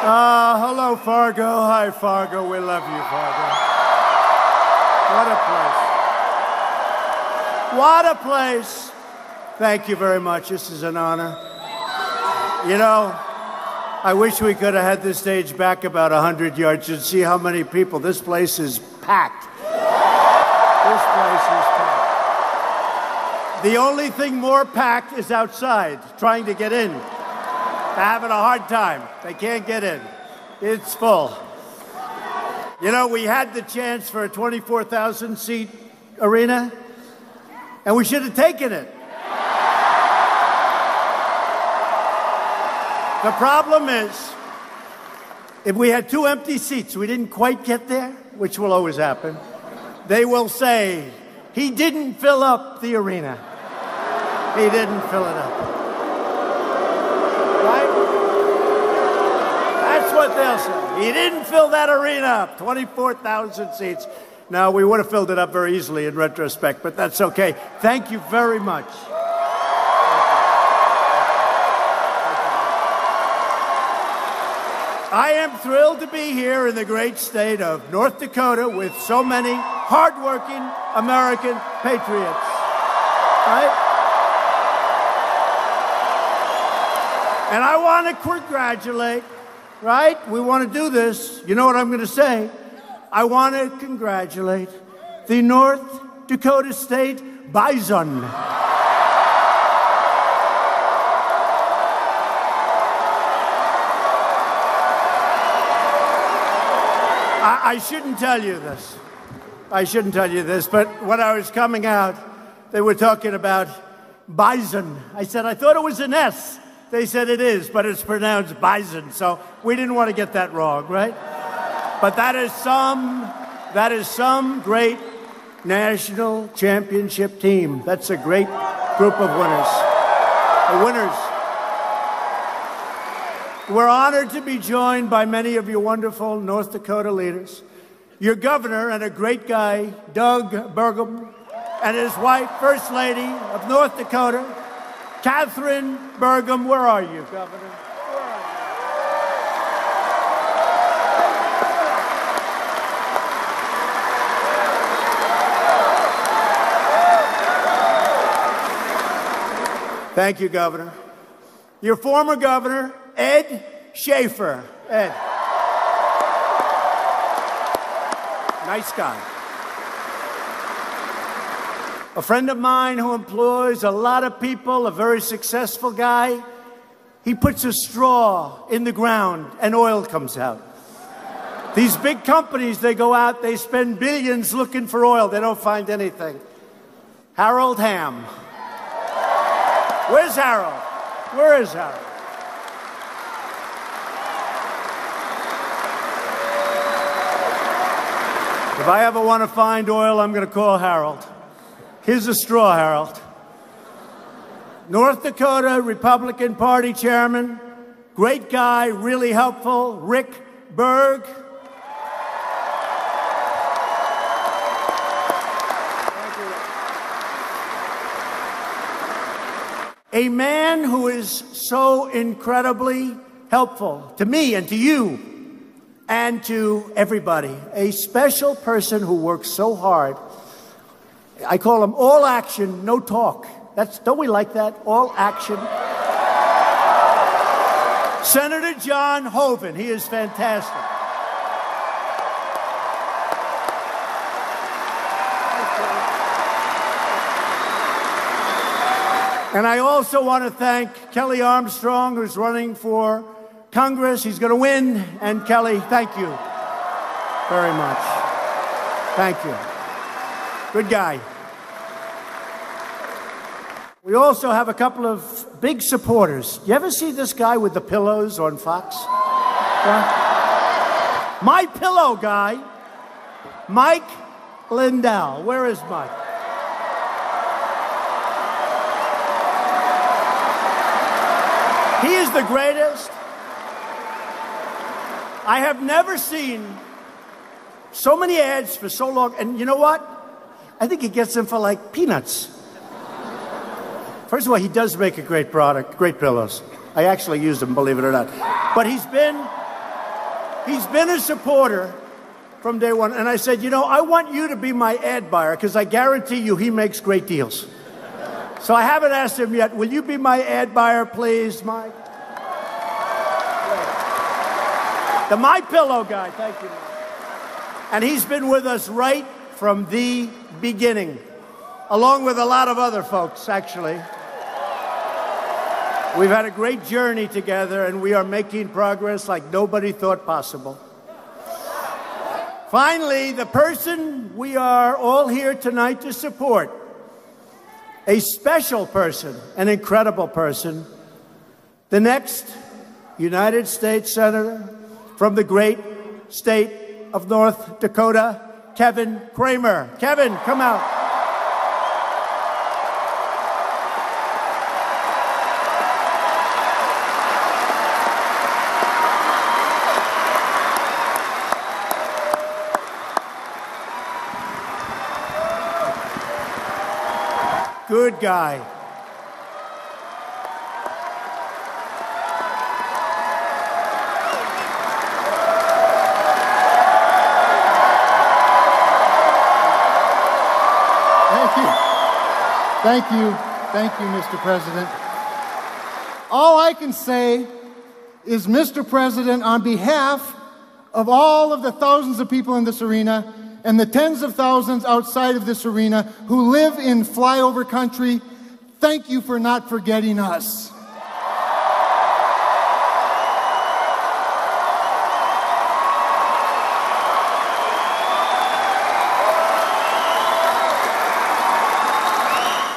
Hello, Fargo. Hi, Fargo. We love you, Fargo. What a place. What a place. Thank you very much. This is an honor. You know, I wish we could have had this stage back about 100 yards and see how many people. This place is packed. This place is packed. The only thing more packed is outside, trying to get in. They're having a hard time. They can't get in. It's full. You know, we had the chance for a 24,000-seat arena, and we should have taken it. The problem is, if we had 2 empty seats, we didn't quite get there, which will always happen, they will say, he didn't fill up the arena. He didn't fill it up. Right? That's what they'll say. He didn't fill that arena up. 24,000 seats. Now, we would have filled it up very easily in retrospect, but that's okay. Thank you very much. I am thrilled to be here in the great state of North Dakota with so many hardworking American patriots. Right? And I want to congratulate, right? We want to do this. You know what I'm going to say? I want to congratulate the North Dakota State Bison. I shouldn't tell you this. I shouldn't tell you this, but when I was coming out, they were talking about bison. I said, I thought it was an S. They said it is, but it's pronounced bison. So we didn't want to get that wrong, right? But that is some great national championship team. That's a great group of winners. The winners. We're honored to be joined by many of your wonderful North Dakota leaders. Your governor and a great guy, Doug Burgum, and his wife, First Lady of North Dakota, Catherine Burgum. Where are you, Governor? Where are you? Thank you, Governor. Your former governor, Ed Schaefer. Ed. Nice guy. A friend of mine who employs a lot of people, a very successful guy. He puts a straw in the ground and oil comes out. These big companies, they go out, they spend billions looking for oil. They don't find anything. Harold Hamm. Where's Harold? Where is Harold? If I ever want to find oil, I'm going to call Harold. Here's a straw, Harold. North Dakota Republican Party Chairman, great guy, really helpful, Rick Berg. Thank you. A man who is so incredibly helpful to me and to you and to everybody. A special person who works so hard. I call him all action, no talk. Don't we like that? All action. Senator John Hoeven. He is fantastic. And I also want to thank Kelly Armstrong, who's running for Congress. He's going to win. And Kelly, thank you very much. Thank you. Good guy. We also have a couple of big supporters. You ever see this guy with the pillows on Fox? Yeah. My pillow guy, Mike Lindell. Where is Mike? He is the greatest. I have never seen so many ads for so long. And you know what? I think he gets them for like peanuts. First of all, he does make a great product, great pillows. I actually use them, believe it or not. But he's been he's been a supporter from day one. And I said, you know, I want you to be my ad buyer because I guarantee you he makes great deals. So I haven't asked him yet. Will you be my ad buyer, please, Mike? The My Pillow guy. Thank you, Mike. And he's been with us right from the beginning, along with a lot of other folks, actually. We've had a great journey together, and we are making progress like nobody thought possible. Finally, the person we are all here tonight to support, a special person, an incredible person, the next United States Senator from the great state of North Dakota, Kevin Cramer. Kevin, come out. Good guy. Thank you, Mr. President. All I can say is, Mr. President, on behalf of all of the thousands of people in this arena and the tens of thousands outside of this arena who live in flyover country, thank you for not forgetting us.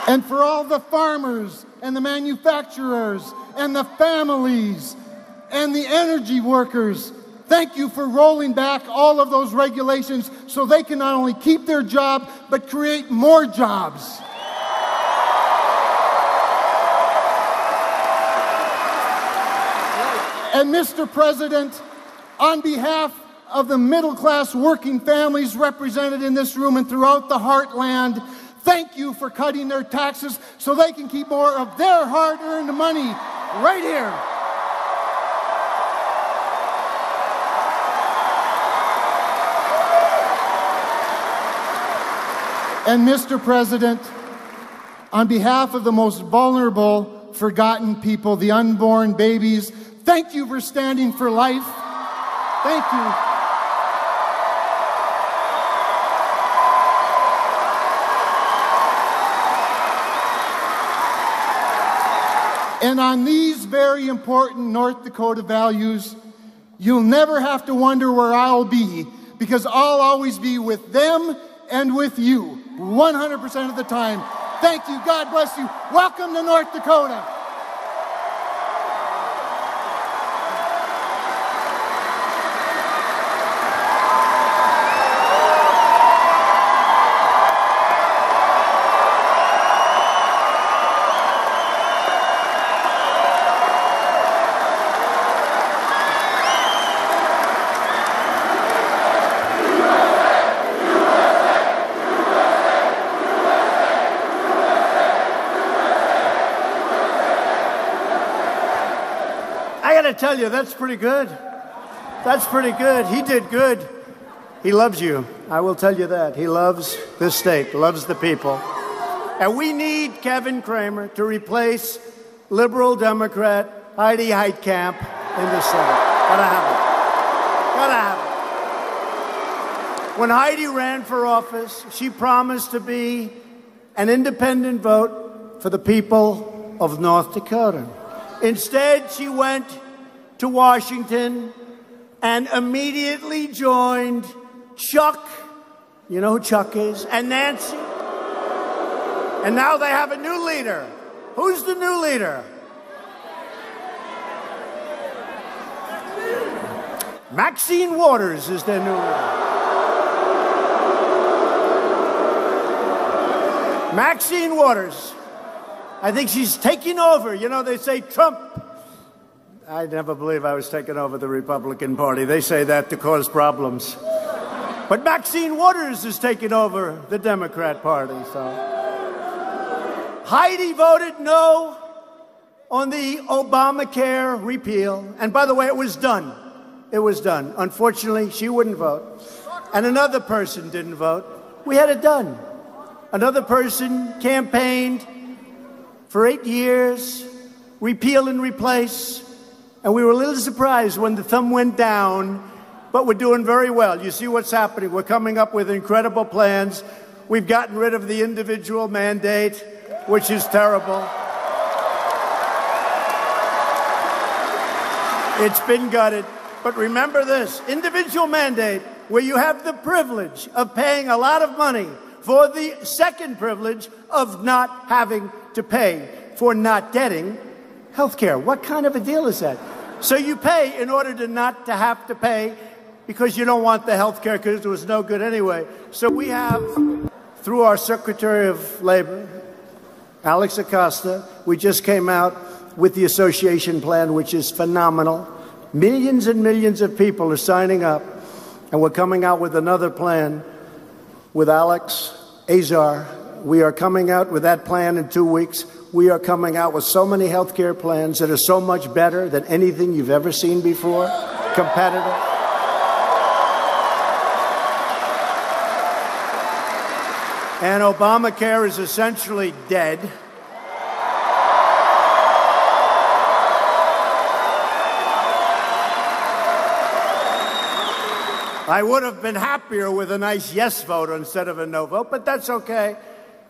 And for all the farmers and the manufacturers and the families and the energy workers, thank you for rolling back all of those regulations so they can not only keep their job, but create more jobs. And Mr. President, on behalf of the middle-class working families represented in this room and throughout the heartland, thank you for cutting their taxes so they can keep more of their hard-earned money right here. And Mr. President, on behalf of the most vulnerable, forgotten people, the unborn babies, thank you for standing for life. Thank you. And on these very important North Dakota values, you'll never have to wonder where I'll be, because I'll always be with them and with you 100% of the time. Thank you. God bless you. Welcome to North Dakota. I tell you, that's pretty good. That's pretty good. He did good. He loves you. I will tell you that. He loves this state, loves the people. And we need Kevin Cramer to replace liberal Democrat Heidi Heitkamp in the Senate. Gotta have it. Gotta have it. When Heidi ran for office, she promised to be an independent vote for the people of North Dakota. Instead, she went to Washington and immediately joined Chuck, you know who Chuck is, and Nancy. And now they have a new leader. Who's the new leader? Maxine Waters is their new leader. Maxine Waters. I think she's taking over. You know, they say Trump. I never believe I was taking over the Republican Party. They say that to cause problems. But Maxine Waters is taking over the Democrat Party. So Heidi voted no on the Obamacare repeal. And by the way, it was done. it was done. Unfortunately, she wouldn't vote. And another person didn't vote. We had it done. Another person campaigned for 8 years, repeal and replace, and we were a little surprised when the thumb went down, but we're doing very well. You see what's happening. We're coming up with incredible plans. We've gotten rid of the individual mandate, which is terrible. It's been gutted. But remember this, individual mandate, where you have the privilege of paying a lot of money for the second privilege of not having to pay for not getting health care. What kind of a deal is that? So you pay in order to not to have to pay because you don't want the health care because it was no good anyway. So we have, through our Secretary of Labor, Alex Acosta, we just came out with the association plan, which is phenomenal. Millions and millions of people are signing up, and we're coming out with another plan with Alex Azar. We are coming out with that plan in 2 weeks. We are coming out with so many health care plans that are so much better than anything you've ever seen before, competitive. And Obamacare is essentially dead. I would have been happier with a nice yes vote instead of a no vote, but that's okay.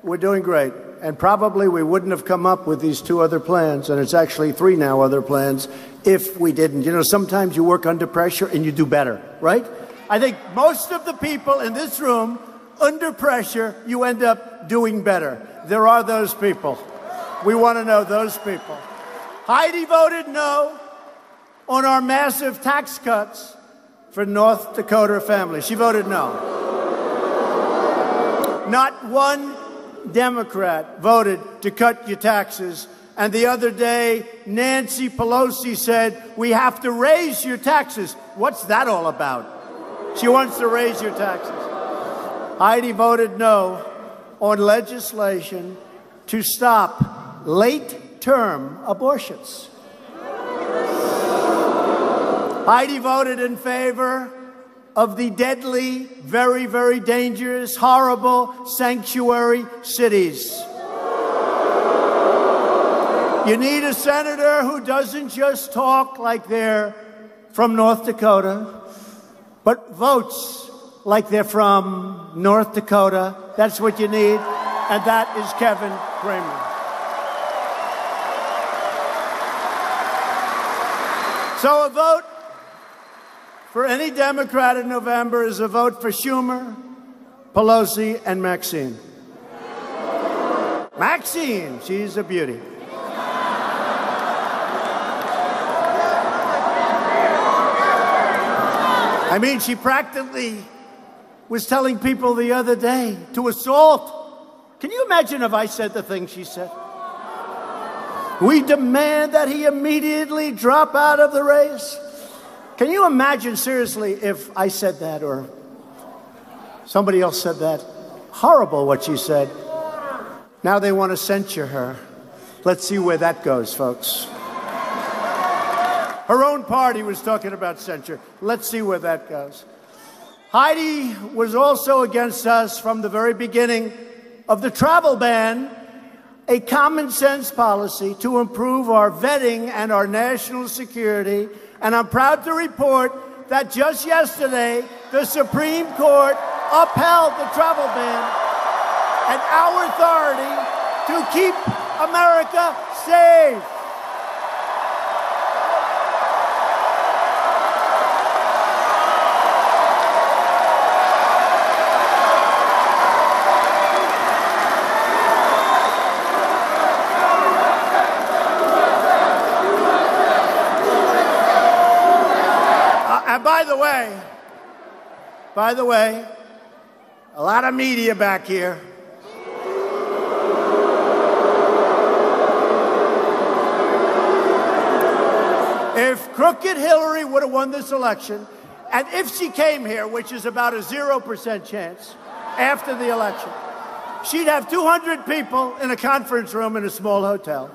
We're doing great. And probably we wouldn't have come up with these 2 other plans, and it's actually 3 now other plans, if we didn't. You know, sometimes you work under pressure and you do better, right? I think most of the people in this room, under pressure, you end up doing better. There are those people. We want to know those people. Heidi voted no on our massive tax cuts for North Dakota families. She voted no. Not one Democrat voted to cut your taxes. And the other day, Nancy Pelosi said, we have to raise your taxes. What's that all about? She wants to raise your taxes. Heidi voted no on legislation to stop late-term abortions. Heidi voted in favor of the deadly, very, very dangerous, horrible sanctuary cities. You need a senator who doesn't just talk like they're from North Dakota, but votes like they're from North Dakota. That's what you need, and that is Kevin Cramer. So a vote for any Democrat in November is a vote for Schumer, Pelosi, and Maxine. Maxine, she's a beauty. I mean, she practically was telling people the other day to assault. Can you imagine if I said the thing she said? We demand that he immediately drop out of the race. Can you imagine, seriously, if I said that or somebody else said that? Horrible what she said. Now they want to censure her. Let's see where that goes, folks. Her own party was talking about censure. Let's see where that goes. Heidi was also against us from the very beginning of the travel ban, a common sense policy to improve our vetting and our national security. And I'm proud to report that just yesterday, the Supreme Court upheld the travel ban and our authority to keep America safe. And by the way, a lot of media back here. If crooked Hillary would have won this election, and if she came here, which is about a 0% chance after the election, she'd have 200 people in a conference room in a small hotel.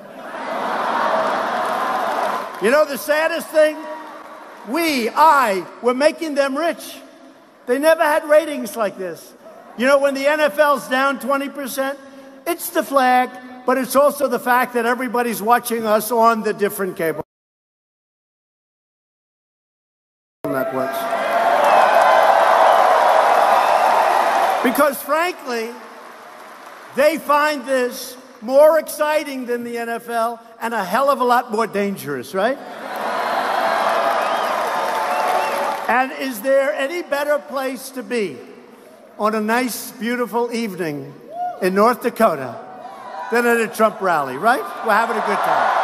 You know the saddest thing? we're making them rich. They never had ratings like this. You know, when the NFL's down 20%, it's the flag, but it's also the fact that everybody's watching us on the different cable networks. Because frankly, they find this more exciting than the NFL and a hell of a lot more dangerous, right? And is there any better place to be on a nice, beautiful evening in North Dakota than at a Trump rally, right? We're having a good time.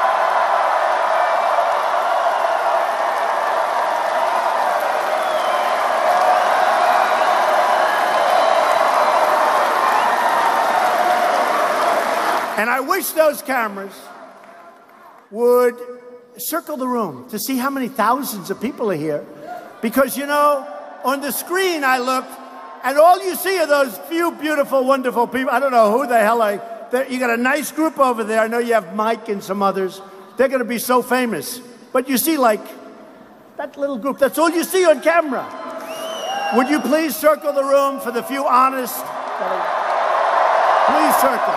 And I wish those cameras would circle the room to see how many thousands of people are here. Because, you know, on the screen I looked, and all you see are those few beautiful, wonderful people. I don't know who the hell you got a nice group over there. I know you have Mike and some others. They're going to be so famous. But you see, like, that little group. That's all you see on camera. Would you please circle the room for the few honest? Please circle.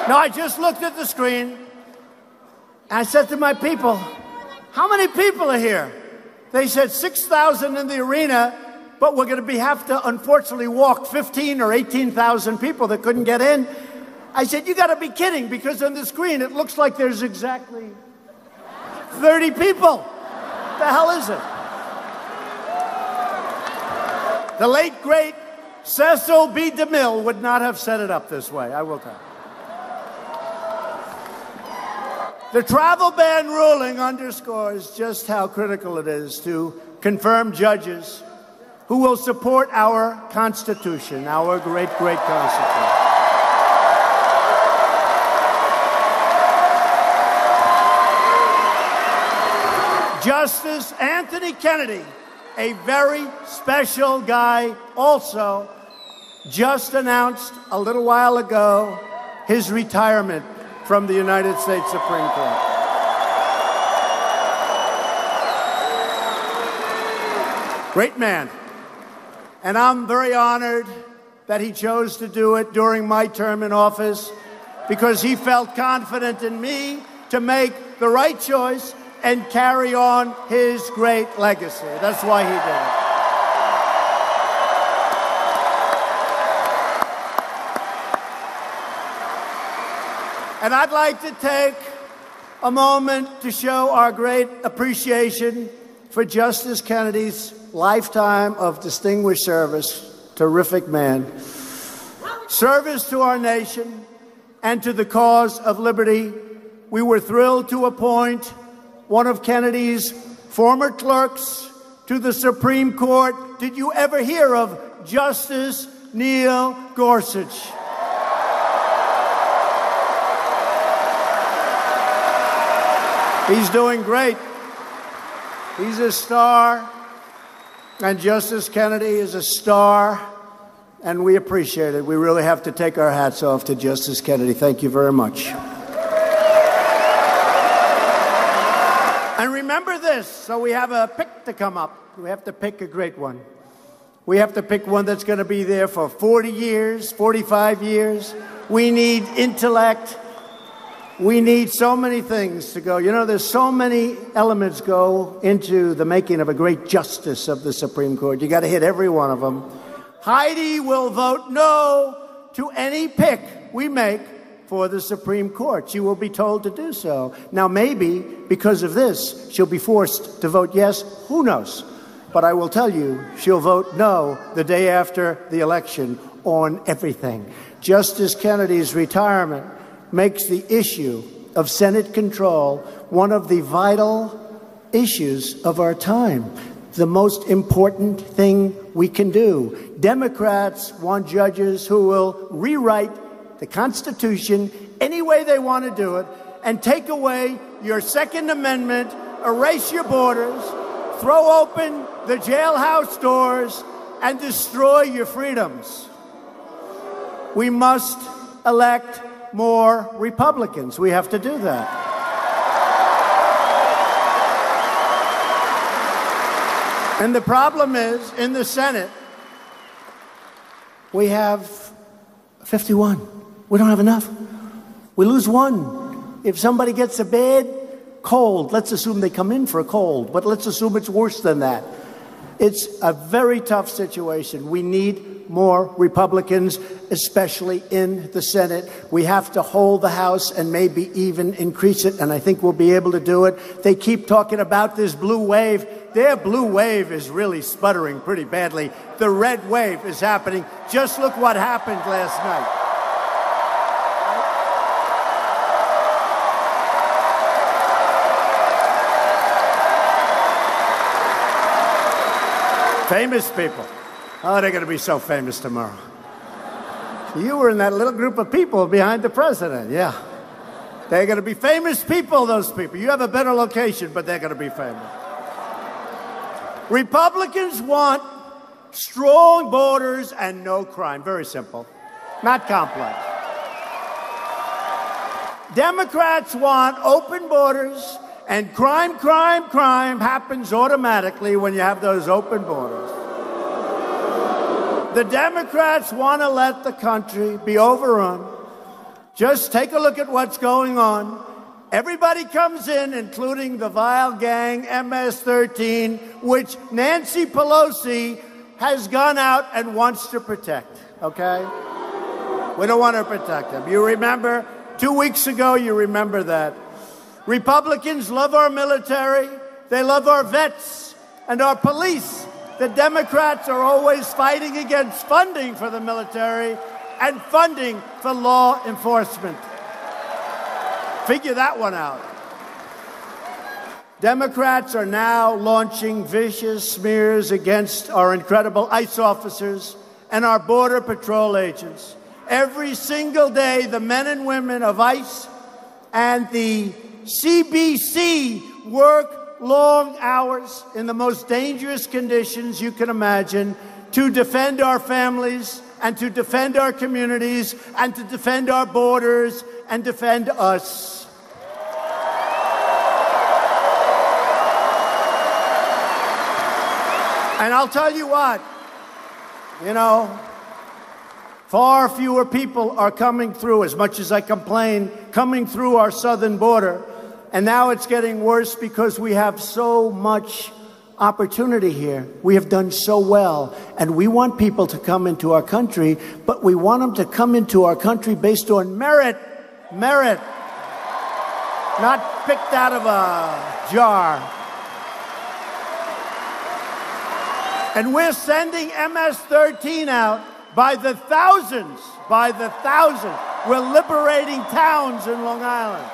No, I just looked at the screen, and I said to my people, how many people are here? They said 6,000 in the arena, but we're going to have to, unfortunately, walk 15 or 18,000 people that couldn't get in. I said, you got to be kidding, because on the screen it looks like there's exactly 30 people. What the hell is it? The late, great Cecil B. DeMille would not have set it up this way, I will tell you. The travel ban ruling underscores just how critical it is to confirm judges who will support our Constitution, our great, great Constitution. Justice Anthony Kennedy, a very special guy, also just announced a little while ago his retirement from the United States Supreme Court. Great man. And I'm very honored that he chose to do it during my term in office, because he felt confident in me to make the right choice and carry on his great legacy. That's why he did it. And I'd like to take a moment to show our great appreciation for Justice Kennedy's lifetime of distinguished service. Terrific man. Service to our nation and to the cause of liberty. We were thrilled to appoint one of Kennedy's former clerks to the Supreme Court. Did you ever hear of Justice Neil Gorsuch? He's doing great. He's a star, and Justice Kennedy is a star, and we appreciate it. We really have to take our hats off to Justice Kennedy. Thank you very much. And remember this, so we have a pick to come up. We have to pick a great one. We have to pick one that's going to be there for 40 years, 45 years. We need intellect. We need so many things to go. You know, there's so many elements go into the making of a great justice of the Supreme Court. You got to hit every one of them. Heidi will vote no to any pick we make for the Supreme Court. She will be told to do so. Now, maybe because of this, she'll be forced to vote yes. Who knows? But I will tell you, she'll vote no the day after the election on everything. Justice Kennedy's retirement makes the issue of Senate control one of the vital issues of our time, the most important thing we can do. Democrats want judges who will rewrite the Constitution any way they want to do it and take away your Second Amendment, erase your borders, throw open the jailhouse doors, and destroy your freedoms. We must elect more Republicans. We have to do that. And the problem is, in the Senate, we have 51. We don't have enough. We lose one. If somebody gets a bad cold, let's assume they come in for a cold, but let's assume it's worse than that. It's a very tough situation. We need more Republicans, especially in the Senate. We have to hold the House and maybe even increase it, and I think we'll be able to do it. They keep talking about this blue wave. Their blue wave is really sputtering pretty badly. The red wave is happening. Just look what happened last night. Famous people. Oh, they're going to be so famous tomorrow. You were in that little group of people behind the president, yeah. They're going to be famous people, those people. You have a better location, but they're going to be famous. Republicans want strong borders and no crime. Very simple. Not complex. Democrats want open borders, and crime happens automatically when you have those open borders. The Democrats want to let the country be overrun. Just take a look at what's going on. Everybody comes in, including the vile gang MS-13, which Nancy Pelosi has gone out and wants to protect, okay? We don't want to protect them. You remember, 2 weeks ago, you remember that. Republicans love our military. They love our vets and our police. The Democrats are always fighting against funding for the military and funding for law enforcement. Figure that one out. Democrats are now launching vicious smears against our incredible ICE officers and our Border Patrol agents. Every single day, the men and women of ICE and the CBC work long hours in the most dangerous conditions you can imagine to defend our families and to defend our communities and to defend our borders and defend us. And I'll tell you what, you know, far fewer people are coming through, as much as I complain, coming through our southern border. And now it's getting worse because we have so much opportunity here. We have done so well. And we want people to come into our country, but we want them to come into our country based on merit. Merit. Not picked out of a jar. And we're sending MS-13 out by the thousands. By the thousands. We're liberating towns in Long Island.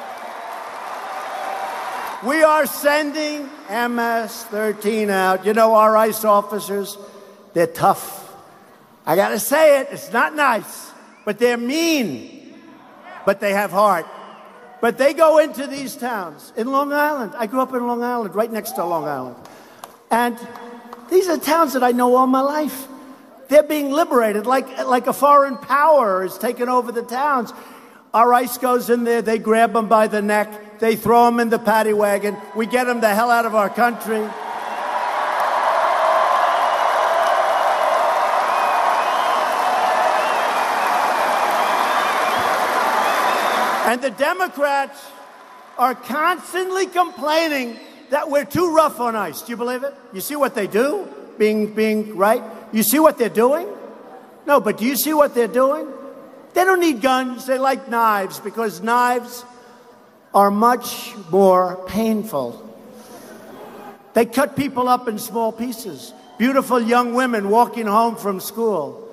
We are sending MS-13 out. You know, our ICE officers, they're tough. I got to say it, it's not nice, but they're mean. But they have heart. But they go into these towns in Long Island. I grew up in Long Island, right next to Long Island. And these are towns that I know all my life. They're being liberated like a foreign power is taking over the towns. Our ICE goes in there, they grab them by the neck, they throw them in the paddy wagon, we get them the hell out of our country. And the Democrats are constantly complaining that we're too rough on ICE. Do you believe it? You see what they do? Being right? You see what they're doing? No, but do you see what they're doing? They don't need guns. They like knives because knives are much more painful. They cut people up in small pieces. Beautiful young women walking home from school.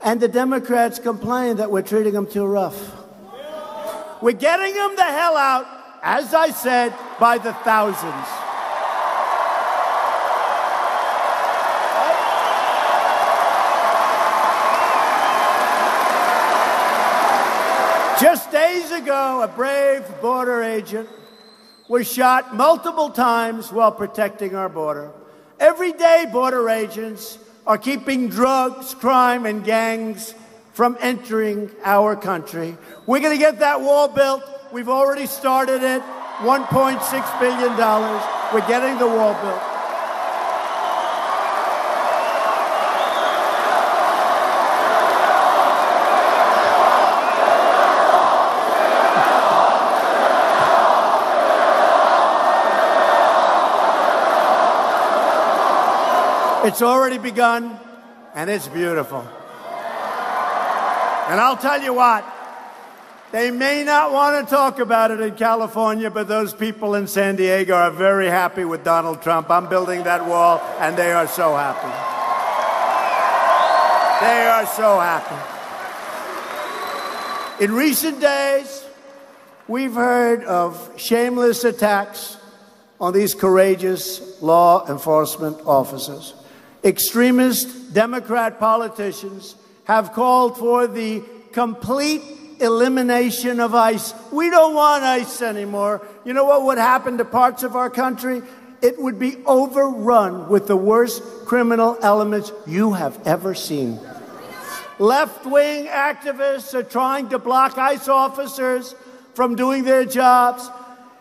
And the Democrats complain that we're treating them too rough. We're getting them the hell out, as I said, by the thousands. Just days ago, a brave border agent was shot multiple times while protecting our border. Every day, border agents are keeping drugs, crime, and gangs from entering our country. We're going to get that wall built. We've already started it. $1.6 billion. We're getting the wall built. It's already begun, and it's beautiful. And I'll tell you what, they may not want to talk about it in California, but those people in San Diego are very happy with Donald Trump. I'm building that wall, and they are so happy. They are so happy. In recent days, we've heard of shameless attacks on these courageous law enforcement officers. Extremist Democrat politicians have called for the complete elimination of ICE. We don't want ICE anymore. You know what would happen to parts of our country? It would be overrun with the worst criminal elements you have ever seen. Left-wing activists are trying to block ICE officers from doing their jobs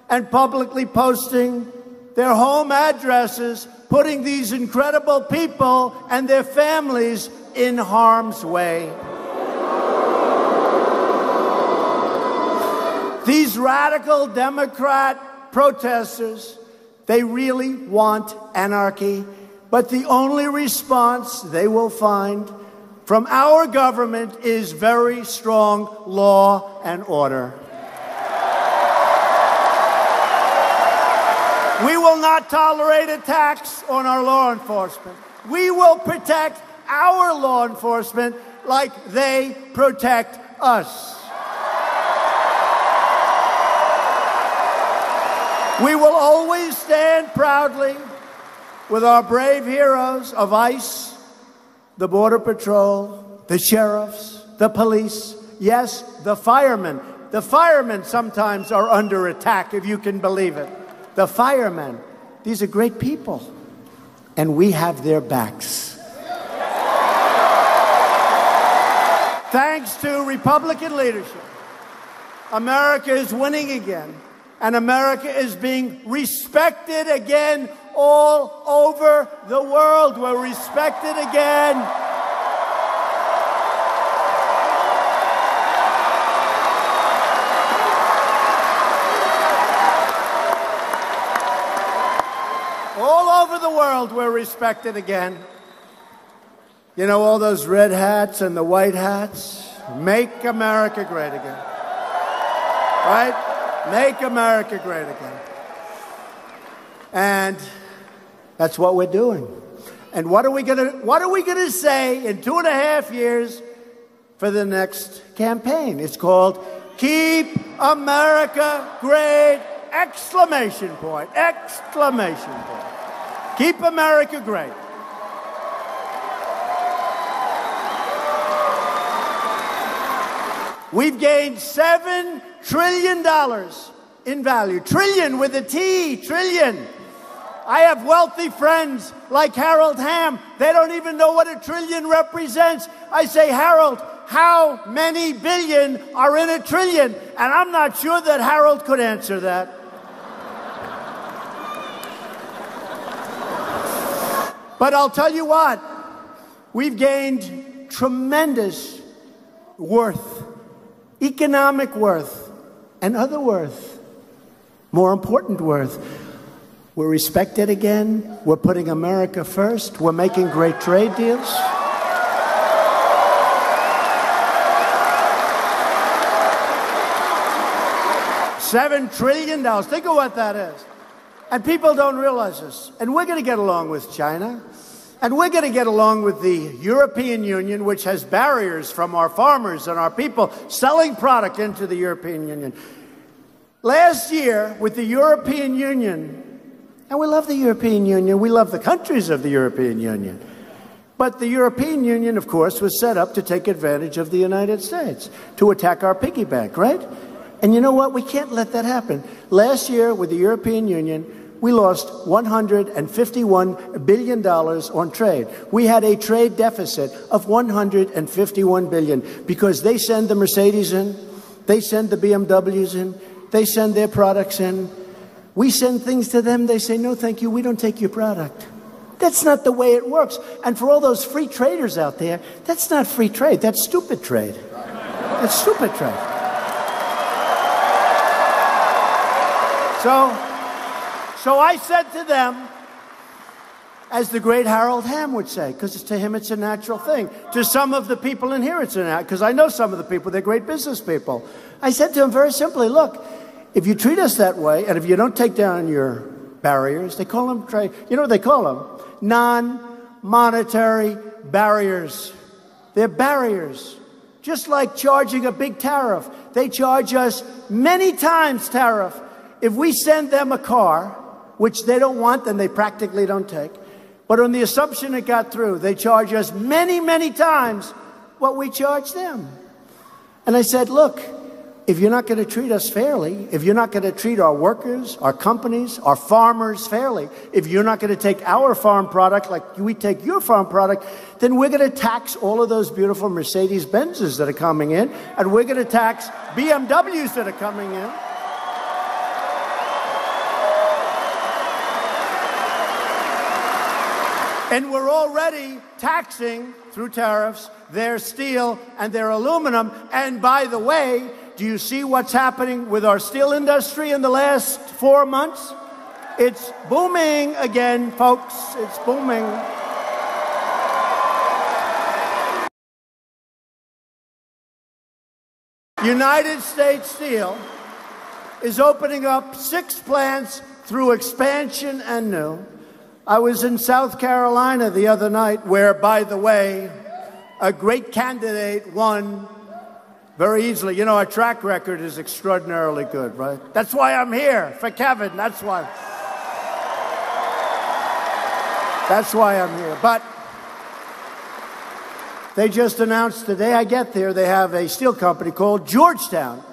and publicly posting their home addresses, putting these incredible people and their families in harm's way. These radical Democrat protesters, they really want anarchy, but the only response they will find from our government is very strong law and order. We will not tolerate attacks on our law enforcement. We will protect our law enforcement like they protect us. We will always stand proudly with our brave heroes of ICE, the Border Patrol, the sheriffs, the police, yes, the firemen. The firemen sometimes are under attack, if you can believe it. The firemen, these are great people, and we have their backs. Thanks to Republican leadership, America is winning again, and America is being respected again all over the world. We're respected again. All over the world, we're respected again. You know, all those red hats and the white hats, make America great again. Right? Make America great again. And that's what we're doing. And what are we gonna say in 2.5 years for the next campaign? It's called Keep America Great! Exclamation point. Exclamation point. Keep America great. We've gained $7 trillion in value. Trillion with a T, trillion. I have wealthy friends like Harold Hamm. They don't even know what a trillion represents. I say, Harold, how many billion are in a trillion? And I'm not sure that Harold could answer that. But I'll tell you what, we've gained tremendous worth, economic worth, and other worth, more important worth. We're respected again. We're putting America first. We're making great trade deals. $7 trillion. Think of what that is. And people don't realize this. And we're going to get along with China. And we're going to get along with the European Union, which has barriers from our farmers and our people selling product into the European Union. Last year, with the European Union, and we love the European Union, we love the countries of the European Union, but the European Union, of course, was set up to take advantage of the United States, to attack our piggy bank, right? And you know what? We can't let that happen. Last year, with the European Union, we lost $151 billion on trade. We had a trade deficit of $151 billion because they send the Mercedes in, they send the BMWs in, they send their products in. We send things to them, they say, no, thank you, we don't take your product. That's not the way it works. And for all those free traders out there, that's not free trade, that's stupid trade. That's stupid trade. So I said to them, as the great Harold Hamm would say, because to him it's a natural thing. To some of the people in here it's a natural, because I know some of the people, they're great business people. I said to them very simply, look, if you treat us that way, and if you don't take down your barriers, they call them trade, you know what they call them? Non-monetary barriers. They're barriers. Just like charging a big tariff. They charge us many times tariff. If we send them a car, which they don't want, then they practically don't take. But on the assumption it got through, they charge us many, many times what we charge them. And I said, look, if you're not going to treat us fairly, if you're not going to treat our workers, our companies, our farmers fairly, if you're not going to take our farm product like we take your farm product, then we're going to tax all of those beautiful Mercedes-Benzes that are coming in, and we're going to tax BMWs that are coming in. And we're already taxing, through tariffs, their steel and their aluminum. And by the way, do you see what's happening with our steel industry in the last 4 months? It's booming again, folks. It's booming. United States Steel is opening up 6 plants through expansion and new. I was in South Carolina the other night where, by the way, a great candidate won very easily. You know, our track record is extraordinarily good, right? That's why I'm here, for Kevin, that's why. That's why I'm here. But they just announced the day I get there, they have a steel company called Georgetown.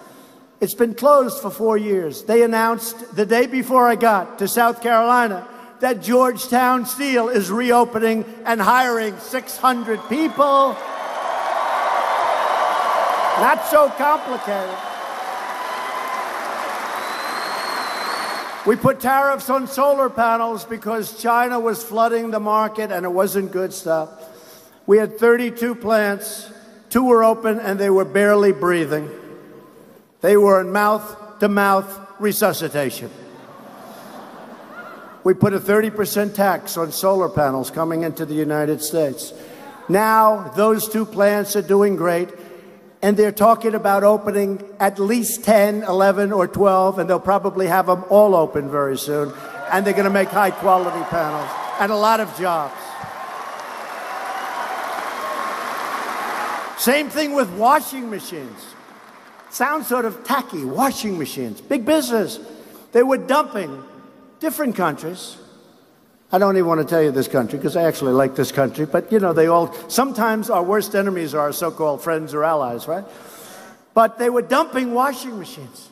It's been closed for 4 years. They announced the day before I got to South Carolina that Georgetown Steel is reopening and hiring 600 people. Not so complicated. We put tariffs on solar panels because China was flooding the market and it wasn't good stuff. We had 32 plants. 2 were open and they were barely breathing. They were in mouth-to-mouth resuscitation. We put a 30% tax on solar panels coming into the United States. Now, those 2 plants are doing great, and they're talking about opening at least 10, 11, or 12, and they'll probably have them all open very soon, and they're going to make high-quality panels and a lot of jobs. Same thing with washing machines. Sounds sort of tacky, washing machines. Big business. They were dumping different countries. I don't even want to tell you this country because I actually like this country, but you know, sometimes our worst enemies are our so-called friends or allies, right? But they were dumping washing machines.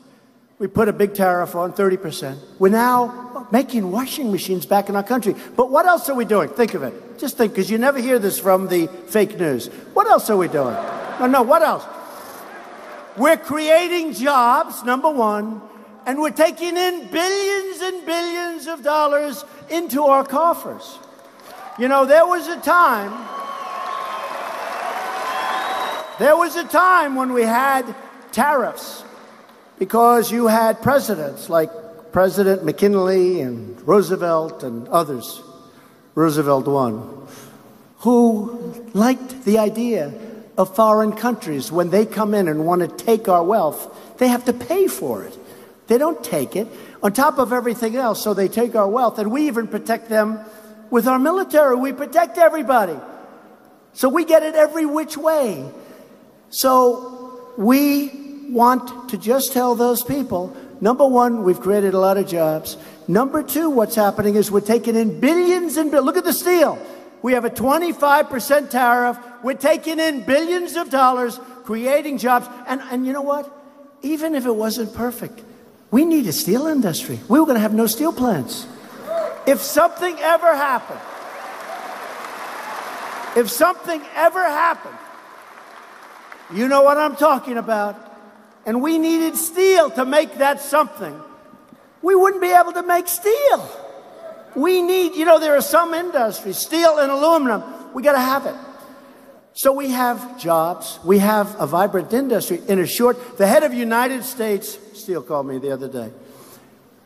We put a big tariff on, 30%. We're now making washing machines back in our country. But what else are we doing? Think of it. Just think, because you never hear this from the fake news. What else are we doing? No, what else? We're creating jobs, number one, and we're taking in billions and billions of dollars into our coffers. You know, there was a time when we had tariffs because you had presidents like President McKinley and Roosevelt and others, Roosevelt won, who liked the idea of foreign countries, when they come in and want to take our wealth, they have to pay for it. They don't take it. On top of everything else, so they take our wealth, and we even protect them with our military. We protect everybody. So we get it every which way. So we want to just tell those people, number one, we've created a lot of jobs. Number two, what's happening is we're taking in billions and billions. Look at the steel. We have a 25% tariff. We're taking in billions of dollars, creating jobs. And you know what? Even if it wasn't perfect, we need a steel industry. We were going to have no steel plants. If something ever happened, you know what I'm talking about, and we needed steel to make that something, we wouldn't be able to make steel. We need, there are some industries, steel and aluminum, we got to have it. So we have jobs, we have a vibrant industry. The head of United States Steel called me the other day,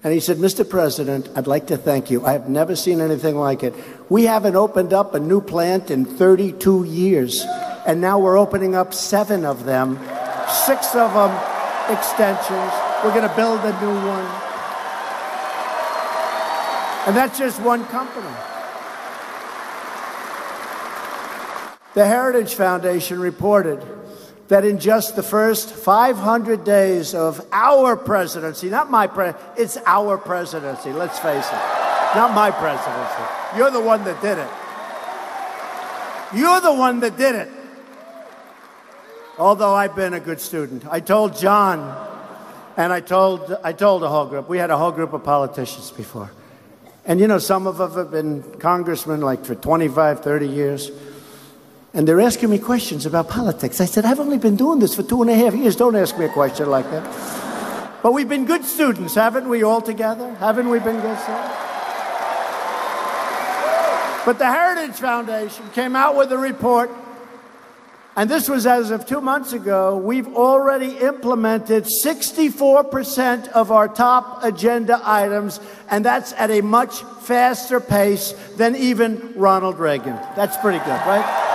and he said, Mr. President, I'd like to thank you. I have never seen anything like it. We haven't opened up a new plant in 32 years, and now we're opening up 7 of them, 6 of them extensions. We're going to build a new one. And that's just one company. The Heritage Foundation reported that in just the first 500 days of our presidency, not my presidency, it's our presidency, let's face it, not my presidency. You're the one that did it. You're the one that did it. Although I've been a good student. I told John, and I told the whole group, we had a whole group of politicians before. And some of them have been congressmen like for 25, 30 years. And they're asking me questions about politics. I said, I've only been doing this for 2.5 years. Don't ask me a question like that. But we've been good students, haven't we, all together? Haven't we been good students? But the Heritage Foundation came out with a report, and this was as of 2 months ago. We've already implemented 64% of our top agenda items, and that's at a much faster pace than even Ronald Reagan. That's pretty good, right?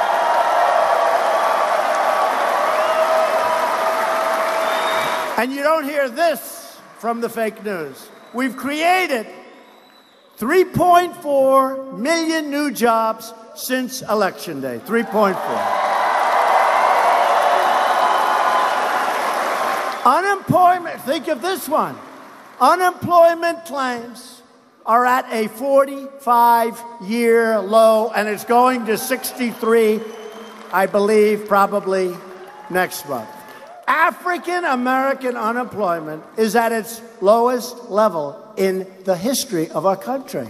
And you don't hear this from the fake news. We've created 3.4 million new jobs since Election Day. 3.4. Unemployment, think of this one. Unemployment claims are at a 45-year low, and it's going to 63, I believe, probably next month. African American unemployment is at its lowest level in the history of our country.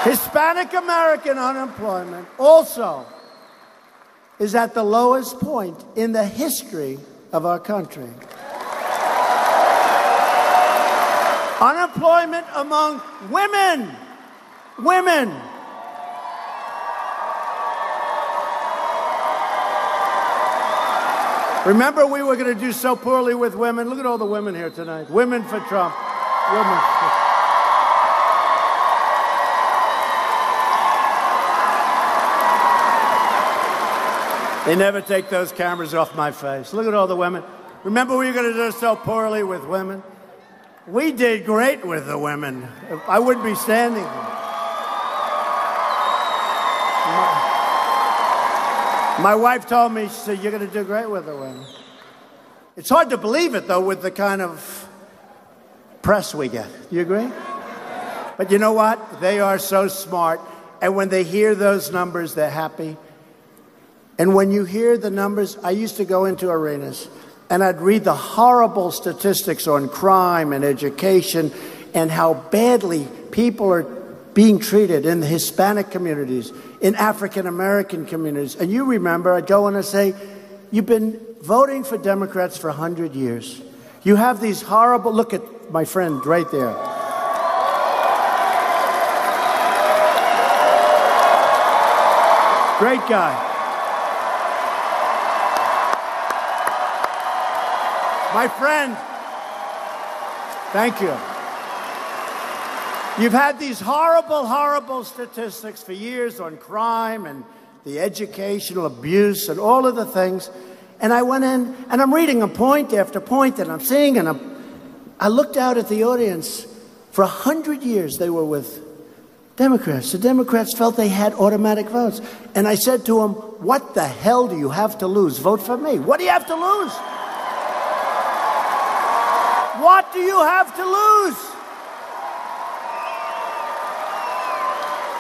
Hispanic American unemployment also is at the lowest point in the history of our country. Unemployment among women. Remember, we were going to do so poorly with women. Look at all the women here tonight. Women for Trump. Women. They never take those cameras off my face. Look at all the women. Remember, we were going to do so poorly with women. We did great with the women. I wouldn't be standing here. My wife told me, she said, you're going to do great with the women. It's hard to believe it, though, with the kind of press we get. Do you agree? But you know what? They are so smart. And when they hear those numbers, they're happy. And when you hear the numbers, I used to go into arenas, and I'd read the horrible statistics on crime and education and how badly people are being treated in the Hispanic communities, in African American communities. And you remember, I'd go in and say, you've been voting for Democrats for 100 years. You have these horrible, look at my friend right there. Great guy. My friend, thank you. You've had these horrible, horrible statistics for years on crime and the educational abuse and all of the things. And I went in, and I'm reading them point after point, and I'm seeing, and I looked out at the audience. For 100 years, they were with Democrats. The Democrats felt they had automatic votes. And I said to them, what the hell do you have to lose? Vote for me. What do you have to lose? What do you have to lose?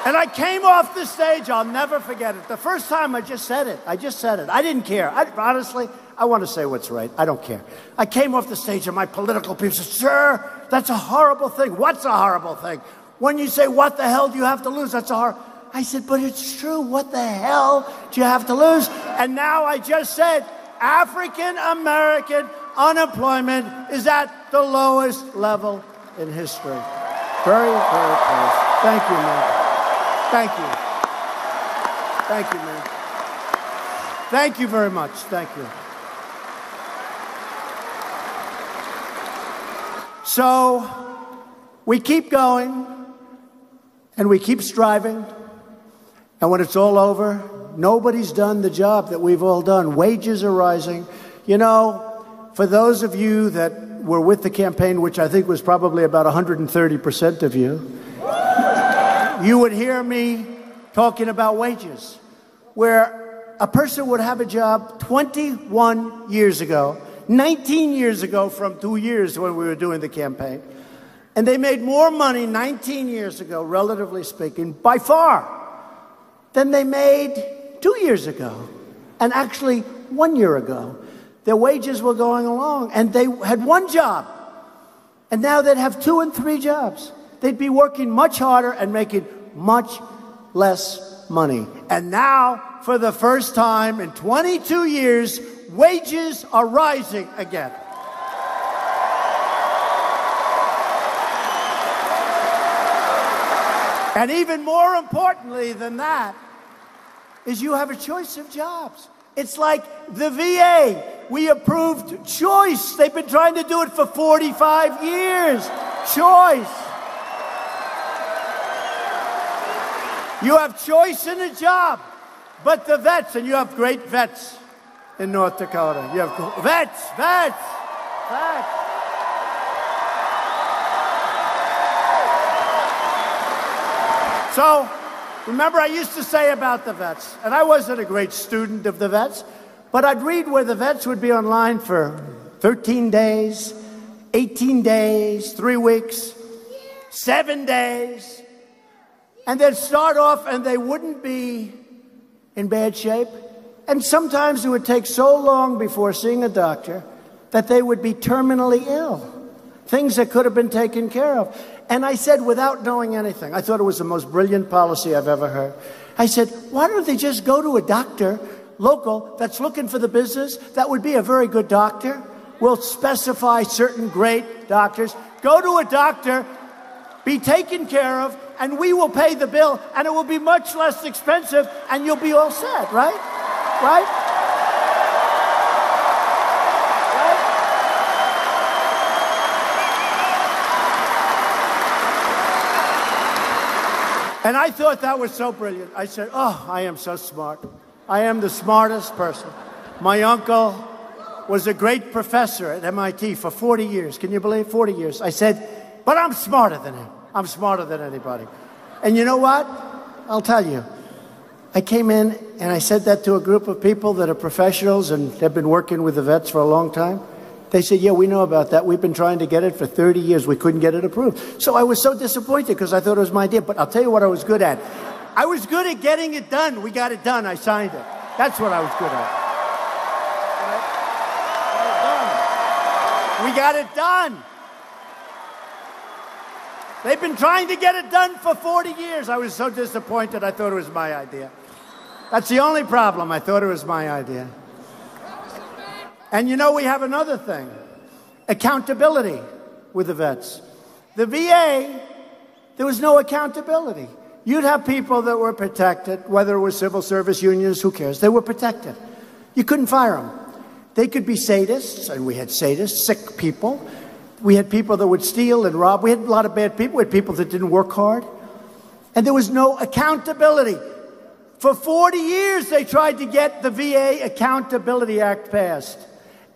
And I came off the stage, I'll never forget it. The first time I just said it. I didn't care. Honestly, I want to say what's right. I don't care. I came off the stage and my political people said, sir, that's a horrible thing. What's a horrible thing? When you say, what the hell do you have to lose? That's a horrible. I said, but it's true. What the hell do you have to lose? And now I just said, African American unemployment is at the lowest level in history. Very, very close. Thank you, man. Thank you. Thank you, man. Thank you very much. Thank you. So we keep going and we keep striving. And when it's all over, nobody's done the job that we've all done. Wages are rising. You know, for those of you that were with the campaign, which I think was probably about 130% of you, you would hear me talking about wages, where a person would have a job 21 years ago, 19 years ago from 2 years when we were doing the campaign, and they made more money 19 years ago, relatively speaking, by far, than they made 2 years ago, and actually 1 year ago. Their wages were going along, and they had one job, and now they'd have 2 and 3 jobs. They'd be working much harder and making much less money. And now, for the first time in 22 years, wages are rising again. And even more importantly than that is you have a choice of jobs. It's like the VA. We approved choice. They've been trying to do it for 45 years. Choice. You have choice in a job. But the vets, and you have great vets in North Dakota. You have vets. So, remember I used to say about the vets, and I wasn't a great student of the vets, but I'd read where the vets would be online for 13 days, 18 days, 3 weeks, 7 days, and they'd start off and they wouldn't be in bad shape. And sometimes it would take so long before seeing a doctor that they would be terminally ill, things that could have been taken care of. And I said, without knowing anything, I thought it was the most brilliant policy I've ever heard. I said, why don't they just go to a doctor, local, that's looking for the business? That would be a very good doctor. We'll specify certain great doctors. Go to a doctor, be taken care of, and we will pay the bill, and it will be much less expensive, and you'll be all set, right? Right? And I thought that was so brilliant. I said, oh, I am so smart. I am the smartest person. My uncle was a great professor at MIT for 40 years. Can you believe 40 years? I said, but I'm smarter than him. I'm smarter than anybody. And you know what? I'll tell you. I came in and I said that to a group of people that are professionals and have been working with the vets for a long time. They said, yeah, we know about that. We've been trying to get it for 30 years. We couldn't get it approved. So I was so disappointed because I thought it was my idea. But I'll tell you what I was good at. I was good at getting it done. We got it done. I signed it. That's what I was good at. We got it done. They've been trying to get it done for 40 years. I was so disappointed. I thought it was my idea. That's the only problem. I thought it was my idea. And you know, we have another thing. Accountability with the vets. The VA, there was no accountability. You'd have people that were protected, whether it was civil service unions, who cares? They were protected. You couldn't fire them. They could be sadists, and we had sadists, sick people. We had people that would steal and rob. We had a lot of bad people. We had people that didn't work hard. And there was no accountability. For 40 years, they tried to get the VA Accountability Act passed.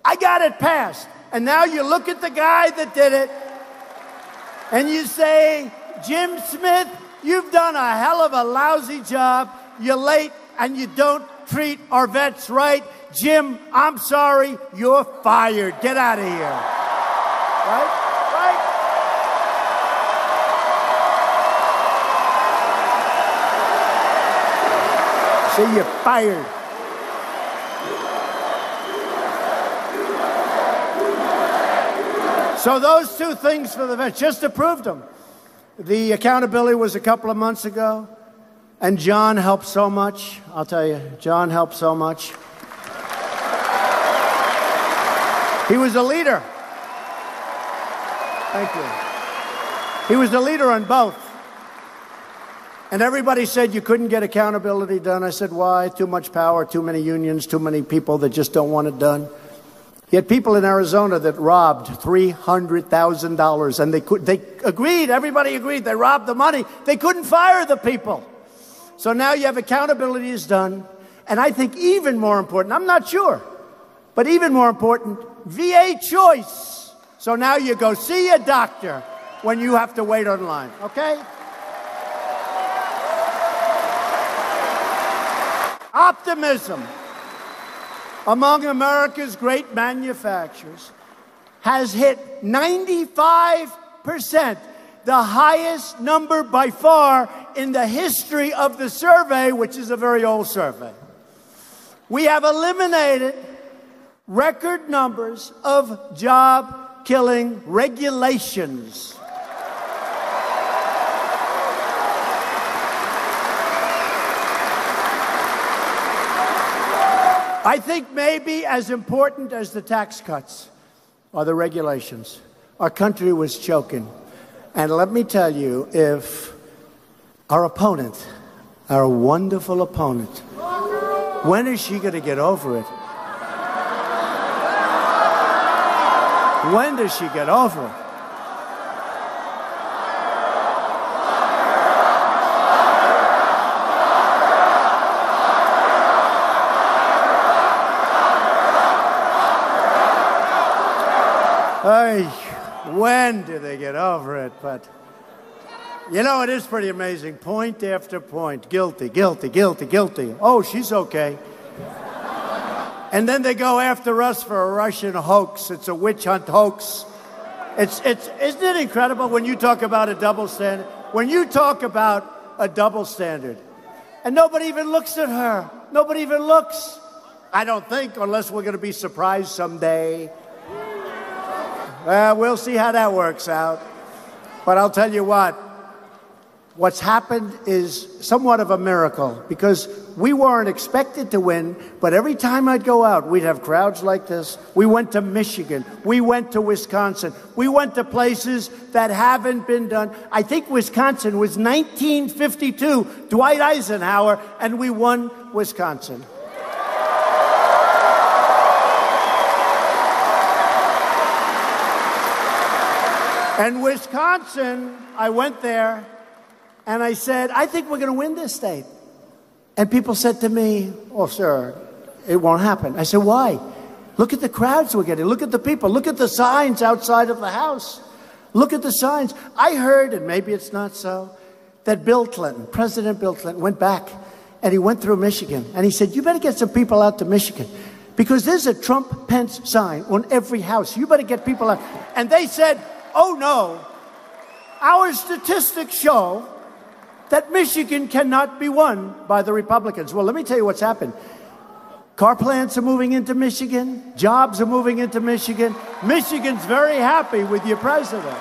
I got it passed. And now you look at the guy that did it, and you say, Jim Smith, you've done a hell of a lousy job. You're late, and you don't treat our vets right. Jim, I'm sorry, you're fired. Get out of here. Right? Right? See, you're fired. So those two things for the vets, just approved them. The accountability was a couple of months ago, and John helped so much. I'll tell you, John helped so much. He was a leader. Thank you. He was the leader on both. And everybody said you couldn't get accountability done. I said, why? Too much power, too many unions, too many people that just don't want it done. You had people in Arizona that robbed $300,000, and they agreed, everybody agreed, they robbed the money. They couldn't fire the people. So now you have accountability is done. And I think even more important, I'm not sure, but even more important, VA choice. So now you go see a doctor when you have to wait online, okay? Optimism among America's great manufacturers has hit 95%, the highest number by far in the history of the survey, which is a very old survey. We have eliminated record numbers of job-killing regulations. I think maybe as important as the tax cuts are the regulations. Our country was choking. And let me tell you, if our opponent, our wonderful opponent, when is she going to get over it? When does she get over it? Hey, when do they get over it? But, you know, it is pretty amazing. Point after point. Guilty, guilty, guilty, guilty. Oh, she's okay. And then they go after us for a Russian hoax. It's a witch hunt hoax. Isn't it incredible when you talk about a double standard? When you talk about a double standard, and nobody even looks at her. Nobody even looks. I don't think, unless we're going to be surprised someday. Well, we'll see how that works out. But I'll tell you what's happened is somewhat of a miracle, because we weren't expected to win, but every time I'd go out, we'd have crowds like this. We went to Michigan. We went to Wisconsin. We went to places that haven't been done. I think Wisconsin was 1952, Dwight Eisenhower, and we won Wisconsin. And Wisconsin, I went there, and I said, I think we're going to win this state. And people said to me, oh, sir, it won't happen. I said, why? Look at the crowds we're getting. Look at the people. Look at the signs outside of the house. Look at the signs. I heard, and maybe it's not so, that Bill Clinton, President Bill Clinton, went back, and he went through Michigan. And he said, you better get some people out to Michigan, because there's a Trump-Pence sign on every house. You better get people out. And they said, oh, no, our statistics show that Michigan cannot be won by the Republicans. Well, let me tell you what's happened. Car plants are moving into Michigan. Jobs are moving into Michigan. Michigan's very happy with your president.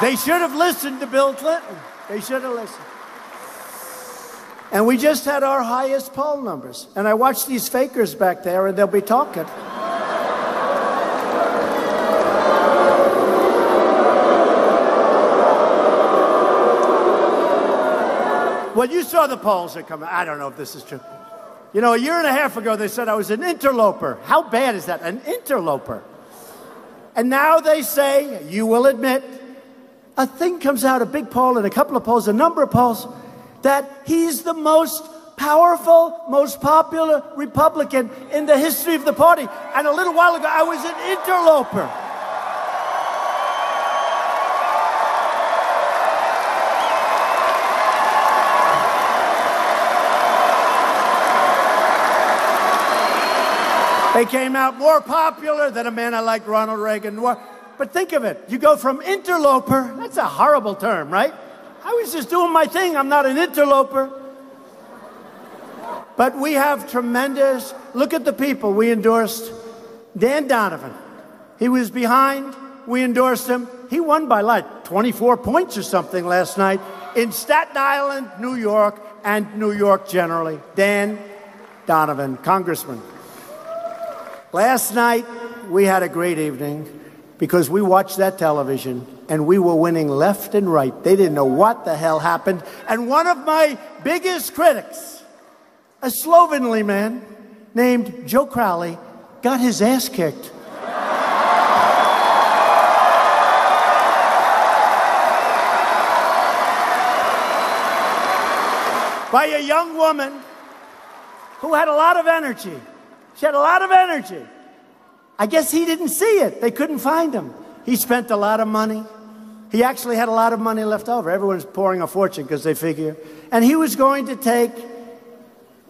They should have listened to Bill Clinton. They should have listened. And we just had our highest poll numbers. And I watch these fakers back there, and they'll be talking. Well, you saw the polls that come out. I don't know if this is true. You know, a year and a half ago, they said I was an interloper. How bad is that? An interloper. And now they say, you will admit, a thing comes out, a big poll and a couple of polls, a number of polls, that he's the most powerful, most popular Republican in the history of the party. And a little while ago, I was an interloper. They came out more popular than a man I like, Ronald Reagan. But think of it. You go from interloper, that's a horrible term, right? I was just doing my thing. I'm not an interloper. But we have tremendous, look at the people. We endorsed Dan Donovan. He was behind. We endorsed him. He won by like 24 points or something last night in Staten Island, New York, and New York generally. Dan Donovan, congressman. Last night, we had a great evening because we watched that television and we were winning left and right. They didn't know what the hell happened. And one of my biggest critics, a slovenly man named Joe Crowley, got his ass kicked. By a young woman who had a lot of energy. She had a lot of energy. I guess he didn't see it. They couldn't find him. He spent a lot of money. He actually had a lot of money left over. Everyone's pouring a fortune because they figure. And he was going to take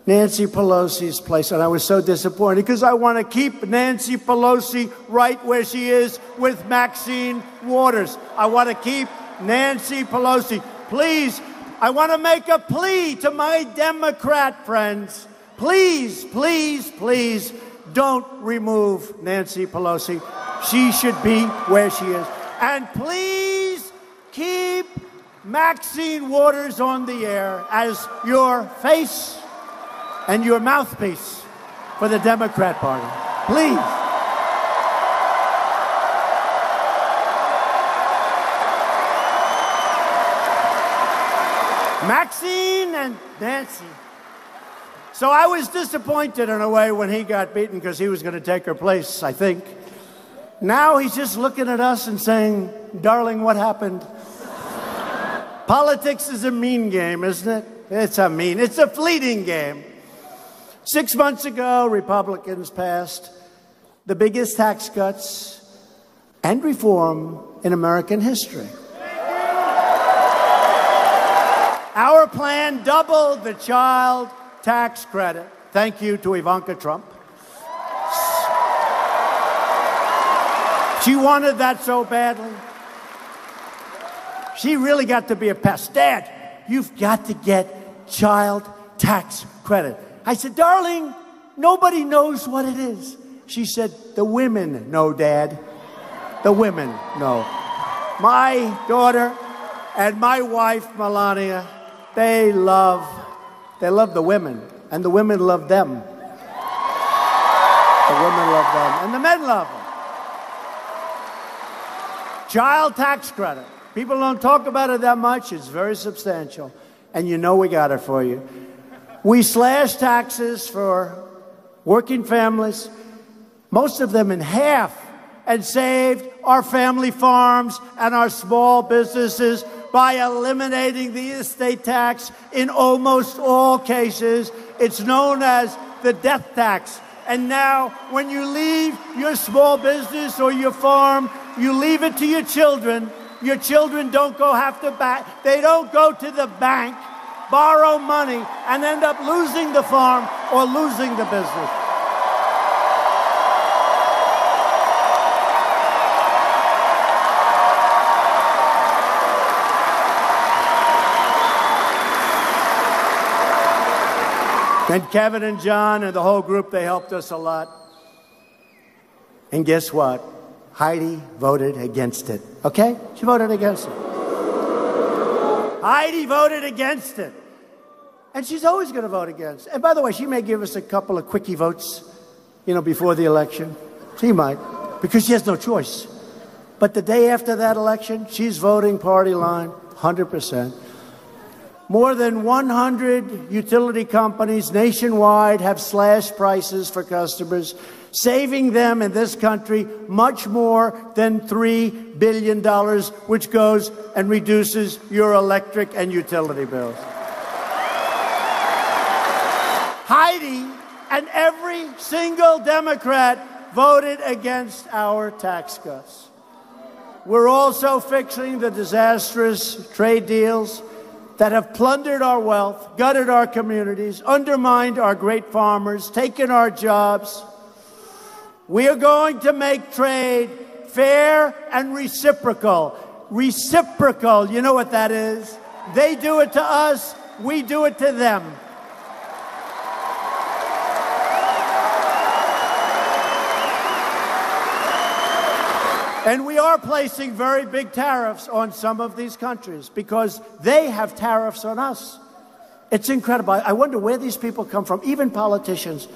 Nancy Pelosi's place. And I was so disappointed because I want to keep Nancy Pelosi right where she is with Maxine Waters. I want to keep Nancy Pelosi. Please, I want to make a plea to my Democrat friends. Please, please, please don't remove Nancy Pelosi. She should be where she is. And please keep Maxine Waters on the air as your face and your mouthpiece for the Democrat Party. Please. Maxine and Nancy. So I was disappointed in a way when he got beaten because he was going to take her place, I think. Now he's just looking at us and saying, darling, what happened? Politics is a mean game, isn't it? It's a fleeting game. 6 months ago, Republicans passed the biggest tax cuts and reform in American history. Our plan doubled the child tax credit. Thank you to Ivanka Trump. She wanted that so badly. She really got to be a pest. Dad, you've got to get child tax credit. I said, darling, nobody knows what it is. She said, the women know, Dad. The women know. My daughter and my wife, Melania, they love the women, and the women love them. The women love them, and the men love them. Child tax credit. People don't talk about it that much. It's very substantial, and you know we got it for you. We slashed taxes for working families, most of them in half, and saved our family farms and our small businesses by eliminating the estate tax in almost all cases. It's known as the death tax. And now, when you leave your small business or your farm, you leave it to your children. Your children don't they don't go to the bank, borrow money, and end up losing the farm or losing the business. And Kevin and John and the whole group, they helped us a lot. And guess what? Heidi voted against it. Okay? She voted against it. Heidi voted against it. And she's always going to vote against. And by the way, she may give us a couple of quickie votes, before the election. She might, because she has no choice. But the day after that election, she's voting party line, 100%. More than 100 utility companies nationwide have slashed prices for customers, saving them in this country much more than $3 billion, which goes and reduces your electric and utility bills. Heidi and every single Democrat voted against our tax cuts. We're also fixing the disastrous trade deals that have plundered our wealth, gutted our communities, undermined our great farmers, taken our jobs. We are going to make trade fair and reciprocal. Reciprocal, you know what that is? They do it to us, we do it to them. And we are placing very big tariffs on some of these countries because they have tariffs on us. It's incredible. I wonder where these people come from, even politicians.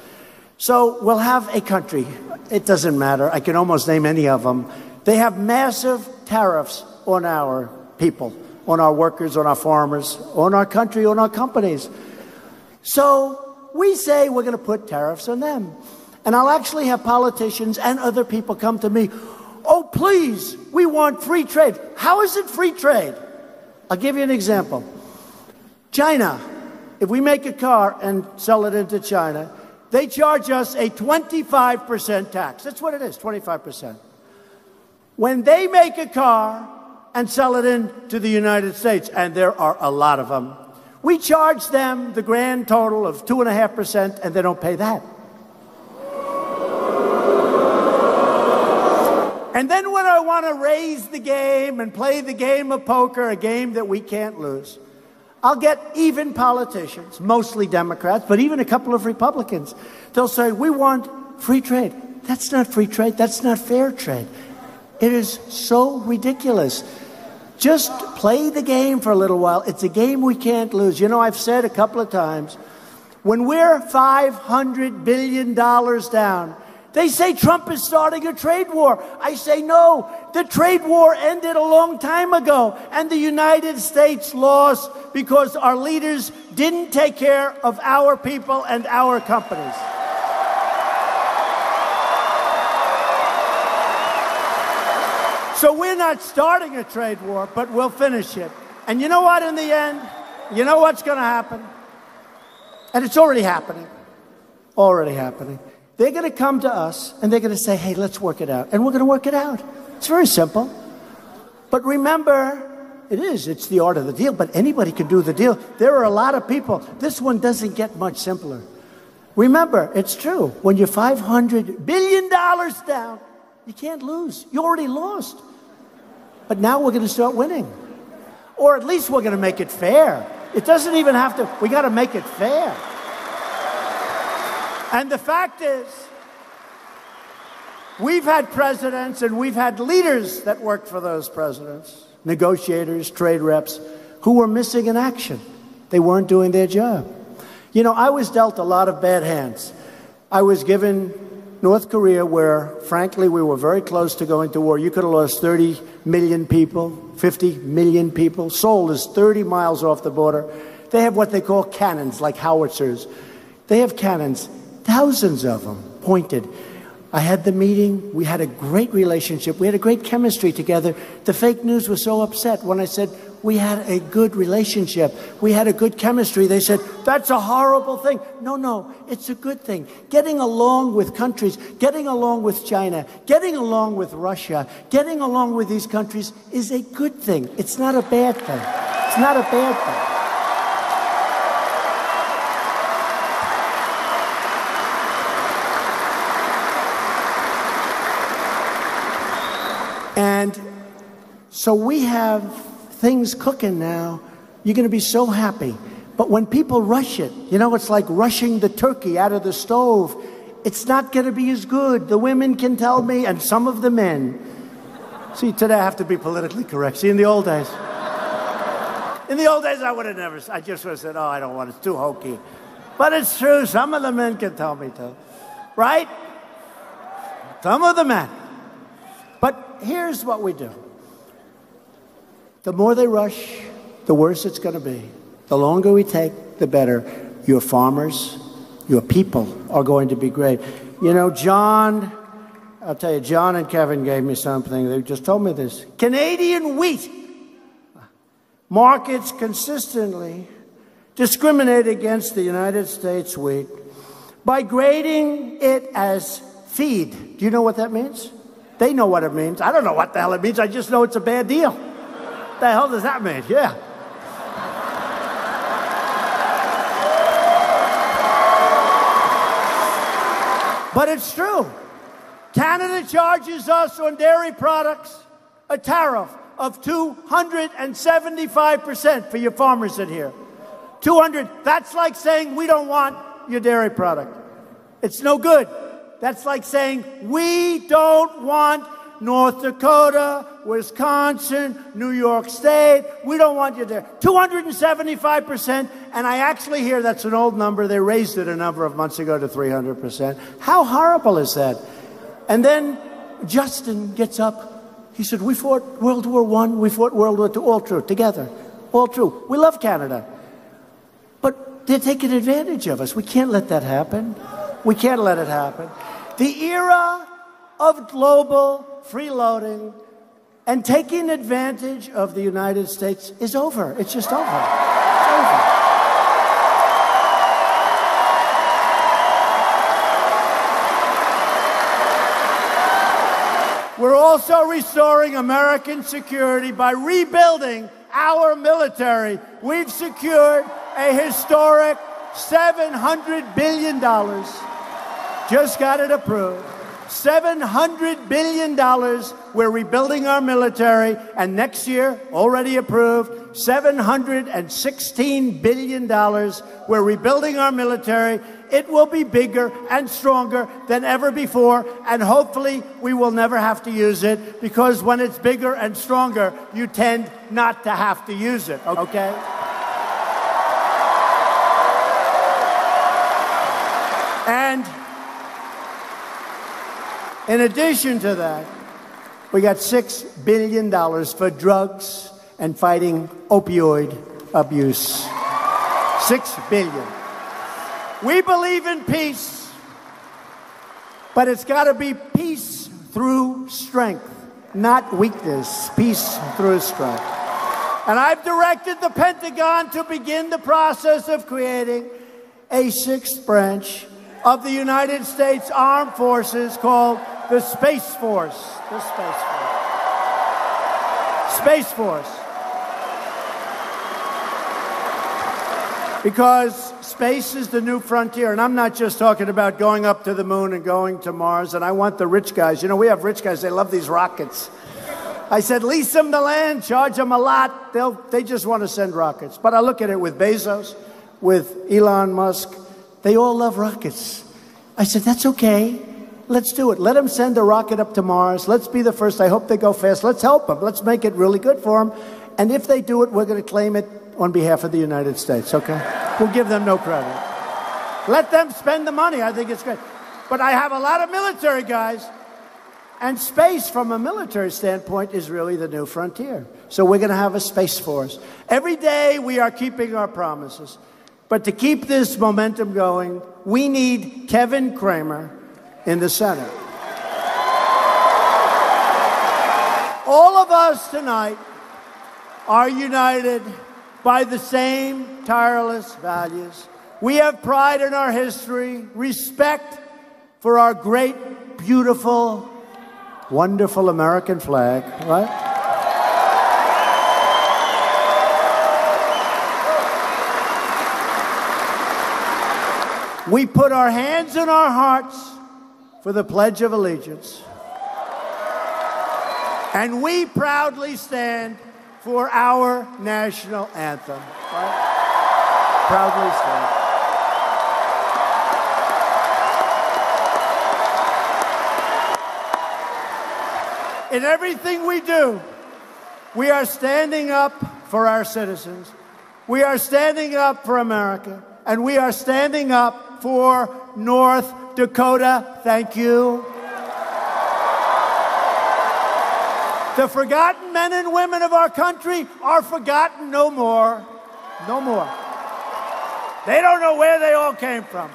So we'll have a country. It doesn't matter. I can almost name any of them. They have massive tariffs on our people, on our workers, on our farmers, on our country, on our companies. So we say we're going to put tariffs on them. And I'll actually have politicians and other people come to me. Oh, please, we want free trade. How is it free trade? I'll give you an example. China, if we make a car and sell it into China, they charge us a 25% tax. That's what it is, 25%. When they make a car and sell it into the United States, and there are a lot of them, we charge them the grand total of 2.5%, and they don't pay that. And then when I want to raise the game and play the game of poker, a game that we can't lose, I'll get even politicians, mostly Democrats, but even a couple of Republicans. They'll say, we want free trade. That's not free trade. That's not fair trade. It is so ridiculous. Just play the game for a little while. It's a game we can't lose. You know, I've said a couple of times, when we're $500 billion down, they say Trump is starting a trade war. I say no. The trade war ended a long time ago, and the United States lost because our leaders didn't take care of our people and our companies. So we're not starting a trade war, but we'll finish it. And you know what, in the end? You know what's going to happen? And it's already happening. Already happening. They're going to come to us, and they're going to say, hey, let's work it out. And we're going to work it out. It's very simple. But remember, it's the art of the deal, but anybody can do the deal. There are a lot of people. This one doesn't get much simpler. Remember, it's true. When you're $500 billion down, you can't lose. You already lost. But now we're going to start winning. Or at least we're going to make it fair. It doesn't even have to, we got to make it fair. And the fact is, we've had presidents and we've had leaders that worked for those presidents, negotiators, trade reps, who were missing in action. They weren't doing their job. You know, I was dealt a lot of bad hands. I was given North Korea, where, frankly, we were very close to going to war. You could have lost 30 million people, 50 million people. Seoul is 30 miles off the border. They have what they call cannons, like howitzers. They have cannons. Thousands of them pointed. I had the meeting. We had a great relationship. We had a great chemistry together. The fake news was so upset when I said we had a good relationship. We had a good chemistry. They said, that's a horrible thing. No, it's a good thing. Getting along with countries, getting along with China, getting along with Russia, getting along with these countries is a good thing. It's not a bad thing. It's not a bad thing. And so we have things cooking now. You're going to be so happy. But when people rush it, you know, it's like rushing the turkey out of the stove. It's not going to be as good. The women can tell me, and some of the men. See, today I have to be politically correct. See, in the old days, I would have never, I just would have said, oh, I don't want it. It's too hokey. But it's true. Some of the men can tell me to. Right? Some of the men. But here's what we do. The more they rush, the worse it's going to be. The longer we take, the better. Your farmers, your people are going to be great. You know, John, I'll tell you, John and Kevin gave me something. They just told me this. Canadian wheat markets consistently discriminate against the United States wheat by grading it as feed. Do you know what that means? They know what it means. I don't know what the hell it means. I just know it's a bad deal. What the hell does that mean? Yeah. But it's true. Canada charges us on dairy products a tariff of 275% for your farmers in here. 200, that's like saying we don't want your dairy product. It's no good. That's like saying we don't want North Dakota, Wisconsin, New York State. We don't want you there. 275%. And I actually hear that's an old number. They raised it a number of months ago to 300%. How horrible is that? And then Justin gets up. He said, we fought World War I. We fought World War II. All true. Together. All true. We love Canada. But they're taking advantage of us. We can't let that happen. We can't let it happen. The era of global freeloading and taking advantage of the United States is over. It's just over. It's over. We're also restoring American security by rebuilding our military. We've secured a historic $700 billion. Just got it approved. $700 billion. We're rebuilding our military, and next year, already approved, $716 billion. We're rebuilding our military. It will be bigger and stronger than ever before, and hopefully we will never have to use it, because when it's bigger and stronger, you tend not to have to use it, okay? And in addition to that, we got $6 billion for drugs and fighting opioid abuse. $6 billion. We believe in peace, but it's got to be peace through strength, not weakness. Peace through strength. And I've directed the Pentagon to begin the process of creating a sixth branch of the United States Armed Forces called the Space Force. The Space Force. Space Force. Because space is the new frontier. And I'm not just talking about going up to the moon and going to Mars. And I want the rich guys. You know, we have rich guys. They love these rockets. I said, lease them the land, charge them a lot. They just want to send rockets. But I look at it with Bezos, with Elon Musk. They all love rockets. I said, that's okay. Let's do it. Let them send a rocket up to Mars. Let's be the first. I hope they go fast. Let's help them. Let's make it really good for them. And if they do it, we're going to claim it on behalf of the United States, okay? We'll give them no credit. Let them spend the money. I think it's great. But I have a lot of military guys, and space from a military standpoint is really the new frontier. So we're going to have a Space Force. Every day we are keeping our promises. But to keep this momentum going, we need Kevin Cramer in the Senate. All of us tonight are united by the same tireless values. We have pride in our history, respect for our great, beautiful, wonderful American flag, right? We put our hands in our hearts for the Pledge of Allegiance. And we proudly stand for our national anthem. Right? Proudly stand. In everything we do, we are standing up for our citizens. We are standing up for America. And we are standing up for North Dakota. Thank you. The forgotten men and women of our country are forgotten no more. No more. They don't know where they all came from.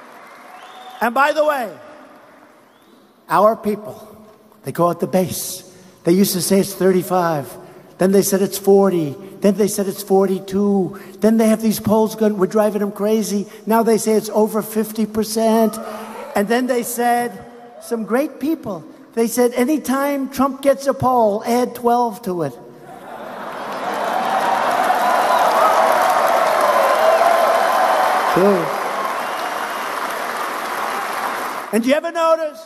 And by the way, our people, they call it the base. They used to say it's 35. Then they said it's 40. Then they said it's 42. Then they have these polls going, we're driving them crazy. Now they say it's over 50%. And then they said, some great people, they said anytime Trump gets a poll, add 12 to it. True. And do you ever notice?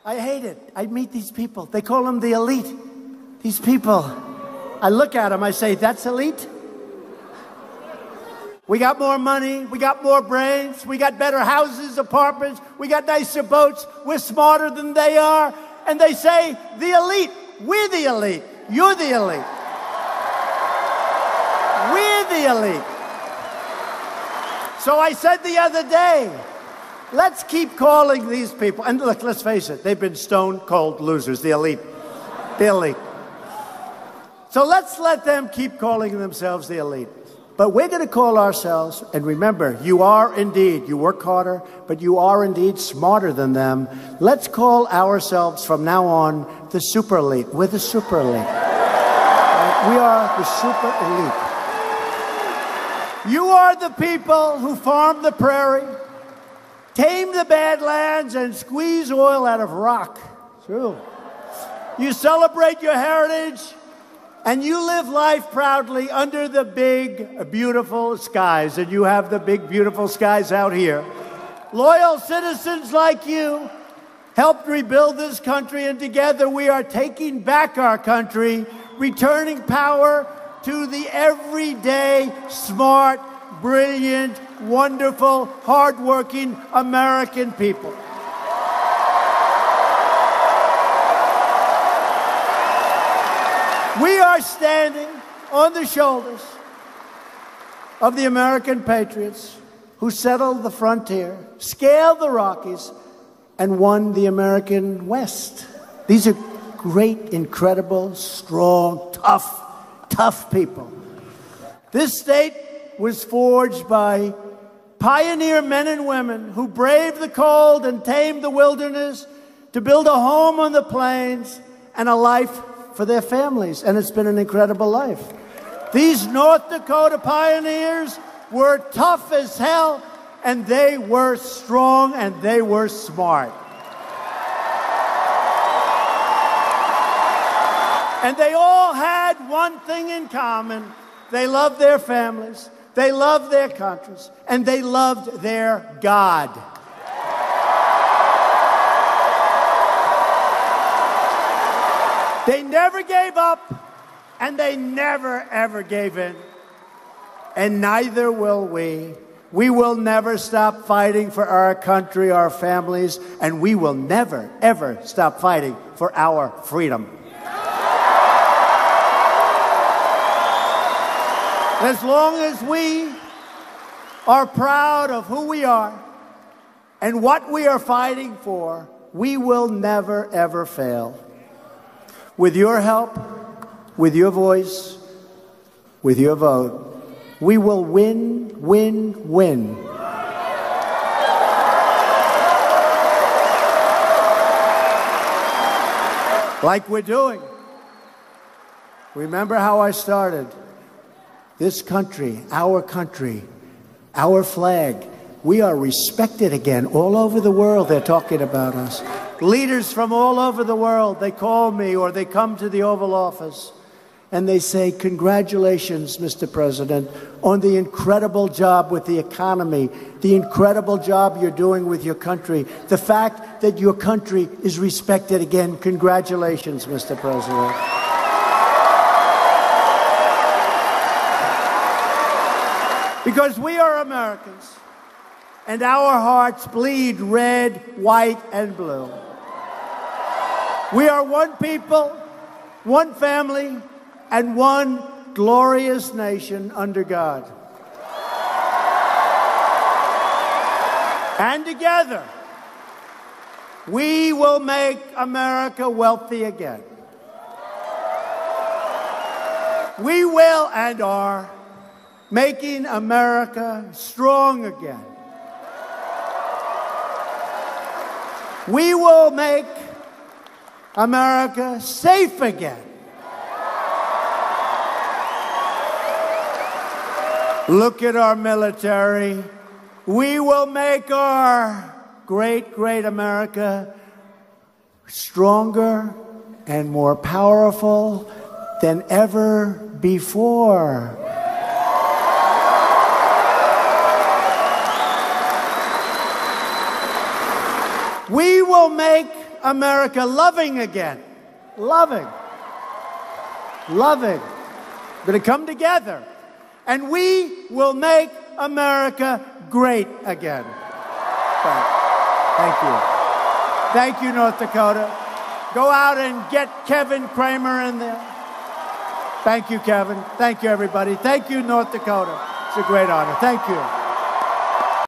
I hate it. I meet these people. They call them the elite. These people. I look at them, I say, that's elite? We got more money, we got more brains, we got better houses, apartments, we got nicer boats, we're smarter than they are. And they say, the elite, we're the elite, you're the elite. We're the elite. So I said the other day, let's keep calling these people, and look, let's face it, they've been stone cold losers, the elite. The elite. So let's let them keep calling themselves the elite. But we're going to call ourselves, and remember, you are indeed, you work harder, but you are indeed smarter than them. Let's call ourselves from now on the super elite. We're the super elite. Right? We are the super elite. You are the people who farm the prairie, tame the badlands, and squeeze oil out of rock. True. You celebrate your heritage, and you live life proudly under the big, beautiful skies. And you have the big, beautiful skies out here. Loyal citizens like you helped rebuild this country, and together we are taking back our country, returning power to the everyday, smart, brilliant, wonderful, hardworking American people. We are standing on the shoulders of the American patriots who settled the frontier, scaled the Rockies, and won the American West. These are great, incredible, strong, tough people. This state was forged by pioneer men and women who braved the cold and tamed the wilderness to build a home on the plains and a life for their families, and it's been an incredible life. These North Dakota pioneers were tough as hell, and they were strong, and they were smart. And they all had one thing in common. They loved their families, they loved their countries, and they loved their God. They never gave up, and they never, ever gave in. And neither will we. We will never stop fighting for our country, our families, and we will never, ever stop fighting for our freedom. As long as we are proud of who we are and what we are fighting for, we will never, ever fail. With your help, with your voice, with your vote, we will win, win, win. Like we're doing. Remember how I started? This country, our flag, we are respected again. All over the world, they're talking about us. Leaders from all over the world, they call me or they come to the Oval Office and they say, congratulations, Mr. President, on the incredible job with the economy, the incredible job you're doing with your country, the fact that your country is respected again. Congratulations, Mr. President. Because we are Americans, and our hearts bleed red, white, and blue. We are one people, one family, and one glorious nation under God. And together, we will make America wealthy again. We will and are making America strong again. We will make America safe again. Look at our military. We will make our great, great America stronger and more powerful than ever before. We will make America loving again. Loving. Loving. We're going to come together. And we will make America great again. Thank you. Thank you, North Dakota. Go out and get Kevin Kramer in there. Thank you, Kevin. Thank you, everybody. Thank you, North Dakota. It's a great honor. Thank you.